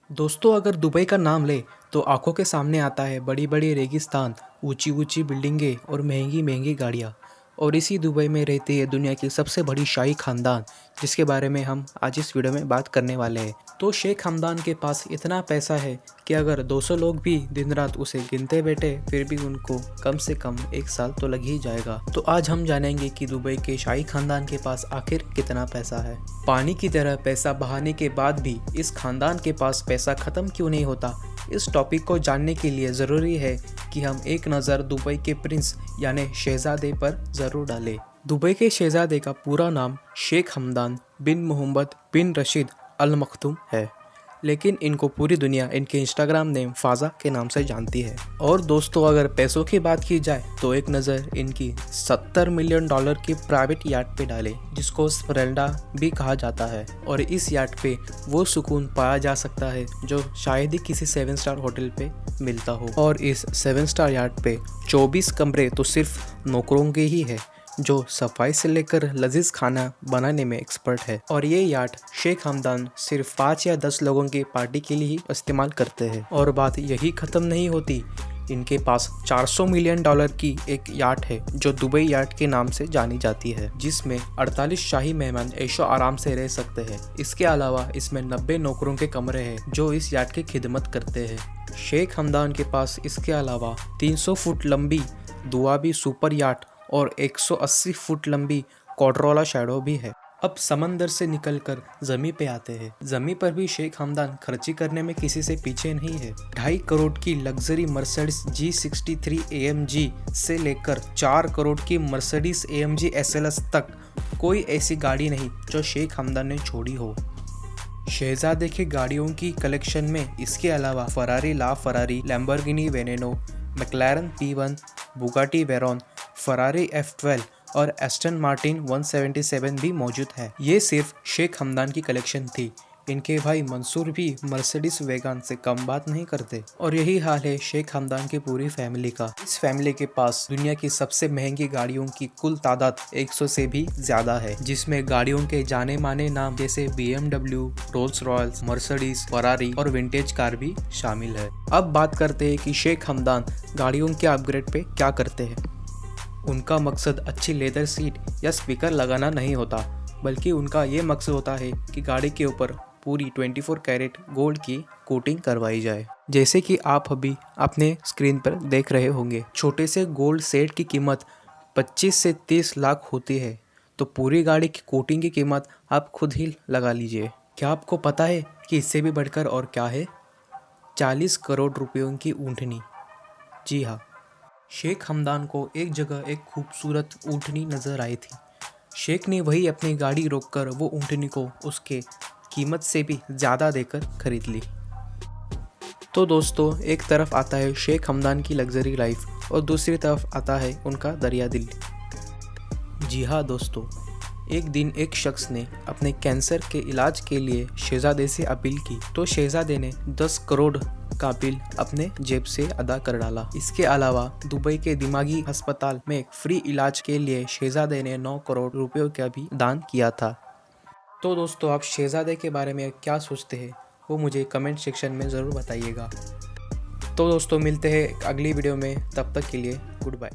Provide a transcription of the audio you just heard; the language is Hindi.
दोस्तों, अगर दुबई का नाम ले तो आंखों के सामने आता है बड़ी बड़ी रेगिस्तान, ऊंची ऊंची बिल्डिंगें और महंगी महंगी गाड़ियाँ। और इसी दुबई में रहती है दुनिया की सबसे बड़ी शाही खानदान, जिसके बारे में हम आज इस वीडियो में बात करने वाले हैं। तो शेख खानदान के पास इतना पैसा है कि अगर 200 लोग भी दिन रात उसे गिनते बैठे फिर भी उनको कम से कम 1 साल तो लग ही जाएगा। तो आज हम जानेंगे कि दुबई के शाही खानदान के पास आखिर कितना पैसा है। पानी की तरह पैसा बहाने के बाद भी इस खानदान के पास पैसा खत्म क्यों नहीं होता, इस टॉपिक को जानने के लिए ज़रूरी है कि हम एक नज़र दुबई के प्रिंस यानी शहजादे पर ज़रूर डालें। दुबई के शहजादे का पूरा नाम शेख हमदान बिन मोहम्मद बिन रशीद अल मखदूम है, लेकिन इनको पूरी दुनिया इनके इंस्टाग्राम नेम फाजा के नाम से जानती है। और दोस्तों, अगर पैसों की बात की जाए तो एक नज़र इनकी $70 मिलियन की प्राइवेट याट पे डालें, जिसको स्परेल्डा भी कहा जाता है। और इस याट पे वो सुकून पाया जा सकता है जो शायद ही किसी 7 स्टार होटल पे मिलता हो। और इस 7 स्टार याट पे 24 कमरे तो सिर्फ नौकरों के ही है, जो सफाई से लेकर लजीज खाना बनाने में एक्सपर्ट है। और ये याट शेख हमदान सिर्फ 5 या 10 लोगों की पार्टी के लिए ही इस्तेमाल करते हैं। और बात यही खत्म नहीं होती, इनके पास $400 मिलियन की एक याट है जो दुबई याट के नाम से जानी जाती है, जिसमें 48 शाही मेहमान ऐशो आराम से रह सकते हैं। इसके अलावा इसमें 90 नौकरों के कमरे हैं जो इस याट की खिदमत करते हैं। शेख हमदान के पास इसके अलावा 300 फुट लंबी दुआबी सुपर याट और 180 फुट लंबी कॉडरोला शैडो भी है। अब समंदर से निकलकर जमी पे आते हैं। जमी पर भी शेख हमदान खर्ची करने में किसी से पीछे नहीं है। 2.5 करोड़ की लग्जरी मर्सिडीज G63 AMG से लेकर 4 करोड़ की मर्सिडीज AMG SLS तक कोई ऐसी गाड़ी नहीं जो शेख हमदान ने छोड़ी हो। शहजादे के गाड़ियों की कलेक्शन में इसके अलावा Ferrari La Ferrari, Lamborghini Veneno, McLaren P1, Bugatti Veyron, Ferrari F12 और एस्टन मार्टिन 177 भी मौजूद है। ये सिर्फ शेख हमदान की कलेक्शन थी। इनके भाई मंसूर भी मर्सिडीज वेगान से कम बात नहीं करते। और यही हाल है शेख हमदान की पूरी फैमिली का। इस फैमिली के पास दुनिया की सबसे महंगी गाड़ियों की कुल तादाद 100 से भी ज्यादा है, जिसमें गाड़ियों के जाने माने नाम जैसे BMW, Rolls Royals, Mercedes, Ferrari और विंटेज कार भी शामिल है। अब बात करते हैं कि शेख हमदान गाड़ियों के अपग्रेड पे क्या करते हैं। उनका मकसद अच्छी लेदर सीट या स्पीकर लगाना नहीं होता, बल्कि उनका ये मकसद होता है कि गाड़ी के ऊपर पूरी 24 कैरेट गोल्ड की कोटिंग करवाई जाए। जैसे कि आप अभी अपने स्क्रीन पर देख रहे होंगे, छोटे से गोल्ड सेट की कीमत 25 से 30 लाख होती है, तो पूरी गाड़ी की कोटिंग की कीमत आप खुद ही लगा लीजिए। क्या आपको पता है कि इससे भी बढ़कर और क्या है? 40 करोड़ रुपयों की ऊँटनी। जी हाँ, शेख हमदान को एक जगह एक खूबसूरत ऊँटनी नज़र आई थी। शेख ने वही अपनी गाड़ी रोककर वो ऊँटनी को उसके कीमत से भी ज़्यादा देकर खरीद ली। तो दोस्तों, एक तरफ आता है शेख हमदान की लग्जरी लाइफ और दूसरी तरफ आता है उनका दरिया दिल। जी हाँ दोस्तों, एक दिन एक शख्स ने अपने कैंसर के इलाज के लिए शहजादे से अपील की, तो शहजादे ने 10 करोड़ का बिल अपने जेब से अदा कर डाला। इसके अलावा दुबई के दिमागी अस्पताल में फ्री इलाज के लिए शहजादे ने 9 करोड़ रुपयों का भी दान किया था। तो दोस्तों, आप शहजादे के बारे में क्या सोचते हैं वो मुझे कमेंट सेक्शन में ज़रूर बताइएगा। तो दोस्तों, मिलते हैं अगली वीडियो में, तब तक के लिए गुड बाय।